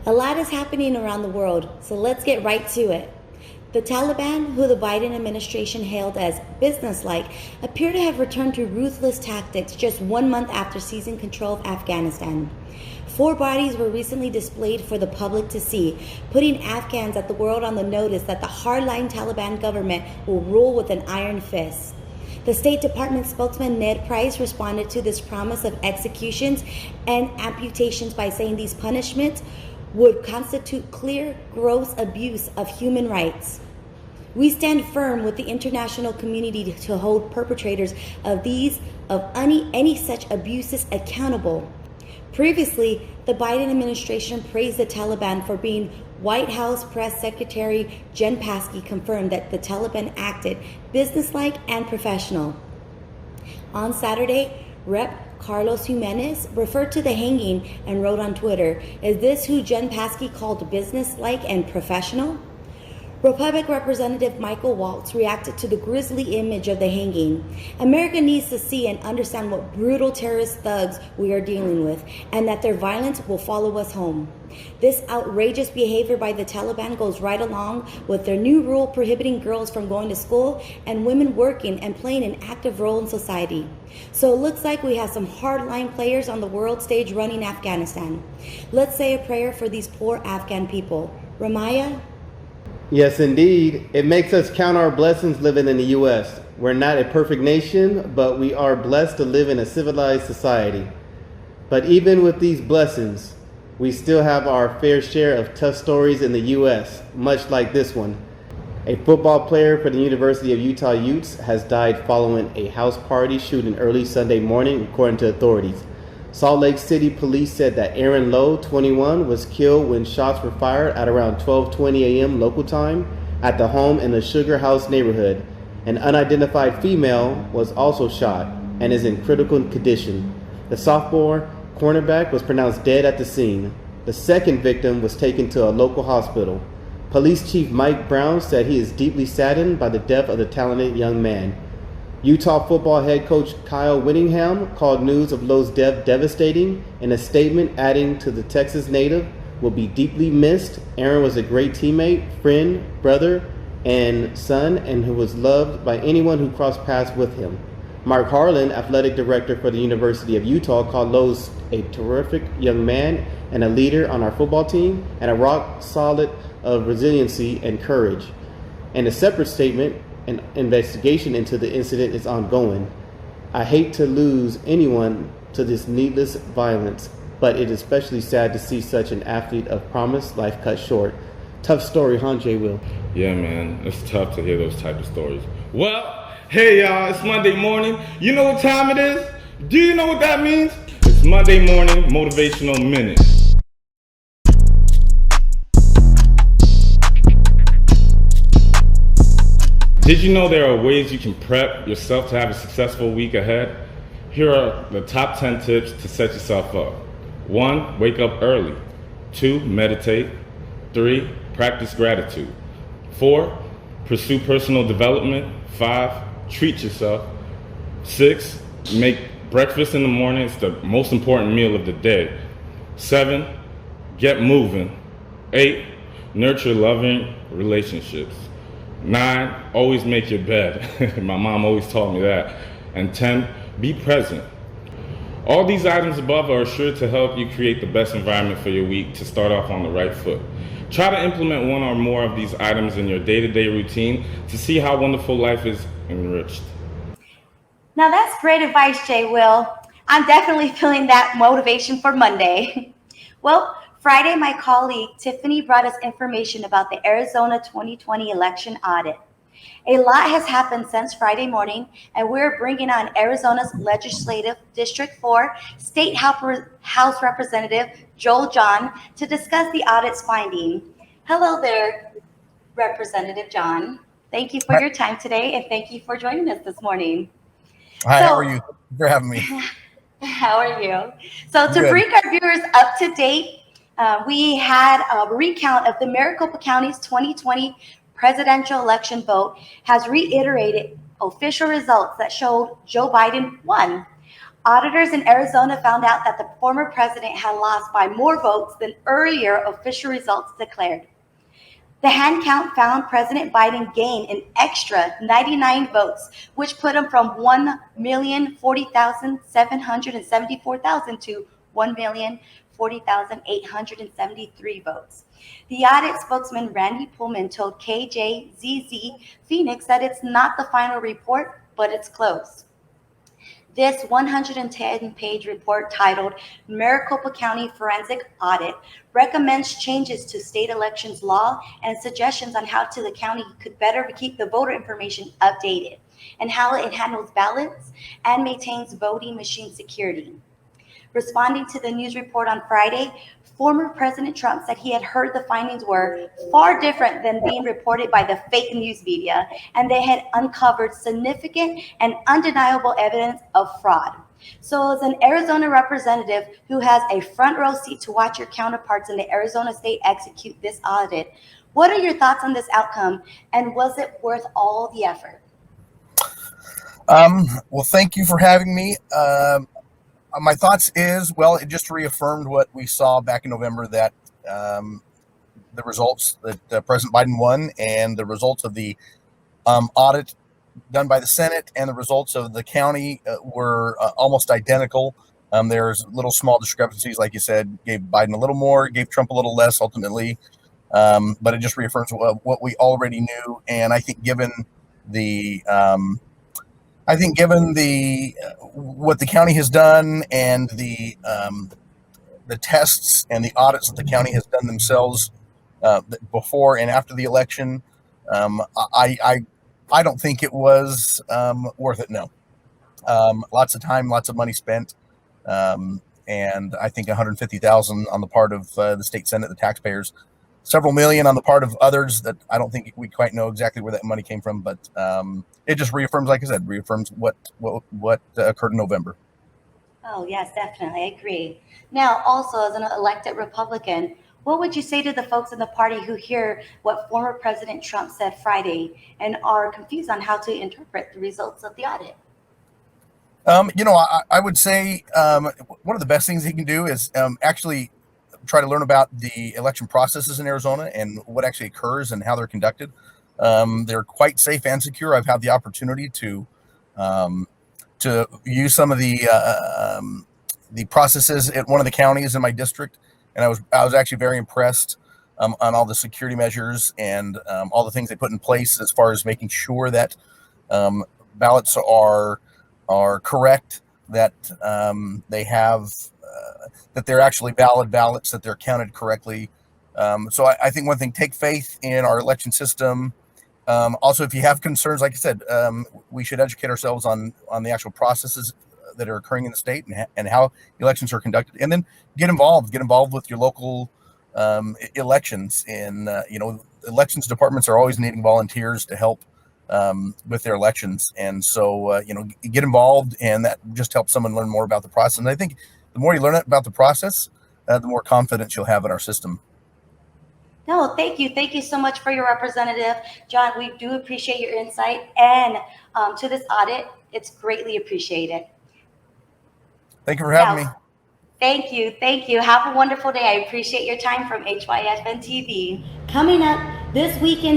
A lot is happening around the world, so let's get right to it. The Taliban, who the Biden administration hailed as businesslike, appear to have returned to ruthless tactics just 1 month after seizing control of Afghanistan. 4 bodies were recently displayed for the public to see, putting Afghans at the world on the notice that the hardline Taliban government will rule with an iron fist. The State Department spokesman Ned Price responded to this promise of executions and amputations by saying these punishments would constitute clear, gross abuse of human rights. We stand firm with the international community to hold perpetrators of any such abuses accountable. Previously, the Biden administration praised the Taliban for being White House Press Secretary Jen Psaki confirmed that the Taliban acted businesslike and professional. On Saturday, Rep. Carlos Jimenez referred to the hanging and wrote on Twitter, "Is this who Jen Psaki called businesslike and professional?" Republican Representative Michael Waltz reacted to the grisly image of the hanging. America needs to see and understand what brutal terrorist thugs we are dealing with, and that their violence will follow us home. This outrageous behavior by the Taliban goes right along with their new rule prohibiting girls from going to school and women working and playing an active role in society. So it looks like we have some hardline players on the world stage running Afghanistan. Let's say a prayer for these poor Afghan people. Ramaya? Yes, indeed. It makes us count our blessings living in the U.S. We're not a perfect nation, but we are blessed to live in a civilized society. But even with these blessings, we still have our fair share of tough stories in the U.S., much like this one. A football player for the University of Utah Utes has died following a house party shooting early Sunday morning, according to authorities. Salt Lake City police said that Aaron Lowe, 21, was killed when shots were fired at around 12:20 a.m. local time at the home in the Sugar House neighborhood. An unidentified female was also shot and is in critical condition. The sophomore cornerback was pronounced dead at the scene. The second victim was taken to a local hospital. Police Chief Mike Brown said he is deeply saddened by the death of the talented young man. Utah football head coach Kyle Whittingham called news of Lowe's death devastating in a statement, adding to the Texas native will be deeply missed. Aaron was a great teammate, friend, brother, and son, and who was loved by anyone who crossed paths with him. Mark Harlan, athletic director for the University of Utah, called Lowe's a terrific young man and a leader on our football team and a rock solid of resiliency and courage. In a separate statement, an investigation into the incident is ongoing. I hate to lose anyone to this needless violence, but it is especially sad to see such an athlete of promise life cut short. Tough story, huh, Jay Will? Yeah, man, it's tough to hear those type of stories. Well, hey y'all, it's Monday morning. You know what time it is? Do you know what that means? It's Monday morning motivational minute. Did you know there are ways you can prep yourself to have a successful week ahead? Here are the top 10 tips to set yourself up. 1, wake up early. 2, meditate. 3, practice gratitude. 4, pursue personal development. 5, treat yourself. 6, make breakfast in the morning. It's the most important meal of the day. 7, get moving. 8, nurture loving relationships. 9, always make your bed. My mom always taught me that. And 10, be present. All these items above are sure to help you create the best environment for your week to start off on the right foot. Try to implement one or more of these items in your day-to-day routine to see how wonderful life is enriched. Now that's great advice, Jay Will. I'm definitely feeling that motivation for Monday. Well, Friday, my colleague Tiffany brought us information about the Arizona 2020 election audit. A lot has happened since Friday morning, and we're bringing on Arizona's Legislative District 4 State House Representative Joel John to discuss the audit's finding. Hello there, Representative John. Thank you for your time today, and thank you for joining us this morning. Hi, how are you? Thank you for having me. How are you? So to bring our viewers up to date, we had a recount of the Maricopa County's 2020 presidential election vote has reiterated official results that showed Joe Biden won. Auditors in Arizona found out that the former president had lost by more votes than earlier official results declared. The hand count found President Biden gained an extra 99 votes, which put him from 1,040,774,000 to 1,040,873 votes. The audit spokesman Randy Pullman told KJZZ Phoenix that it's not the final report, but it's close. This 110-page report titled Maricopa County Forensic Audit recommends changes to state elections law and suggestions on how the county could better keep the voter information updated and how it handles ballots and maintains voting machine security. Responding to the news report on Friday, former President Trump said he had heard the findings were far different than being reported by the fake news media, and they had uncovered significant and undeniable evidence of fraud. So as an Arizona representative who has a front row seat to watch your counterparts in the Arizona state execute this audit, what are your thoughts on this outcome, and was it worth all the effort? Well, thank you for having me. My thoughts is, well, it just reaffirmed what we saw back in November, that the results that President Biden won and the results of the audit done by the Senate and the results of the county were almost identical. There's little small discrepancies, like you said, gave Biden a little more, gave Trump a little less ultimately, but it just reaffirms what we already knew. And I think given what the county has done and the tests and the audits that the county has done themselves before and after the election, I don't think it was worth it. No, lots of time, lots of money spent, and I think 150,000 on the part of the state Senate, the taxpayers. Several million on the part of others that I don't think we quite know exactly where that money came from, but it just reaffirms, like I said, what occurred in November. Oh, yes, definitely. I agree. Now, also as an elected Republican, what would you say to the folks in the party who hear what former President Trump said Friday and are confused on how to interpret the results of the audit? I would say one of the best things he can do is actually try to learn about the election processes in Arizona and what actually occurs and how they're conducted. They're quite safe and secure. I've had the opportunity to use some of the processes at one of the counties in my district, and I was actually very impressed on all the security measures and all the things they put in place as far as making sure that ballots are correct, that they have. That they're actually valid ballots, that they're counted correctly. So I think one thing, take faith in our election system. Also, if you have concerns, like I said, we should educate ourselves on the actual processes that are occurring in the state and how elections are conducted, and then get involved with your local elections. And elections departments are always needing volunteers to help with their elections, and so get involved, and that just helps someone learn more about the process. And I think the more you learn about the process, the more confidence you'll have in our system. No, thank you. Thank you so much for your representative, John. We do appreciate your insight and to this audit. It's greatly appreciated. Thank you for having me. Thank you. Thank you. Have a wonderful day. I appreciate your time from HYFN TV. Coming up this weekend.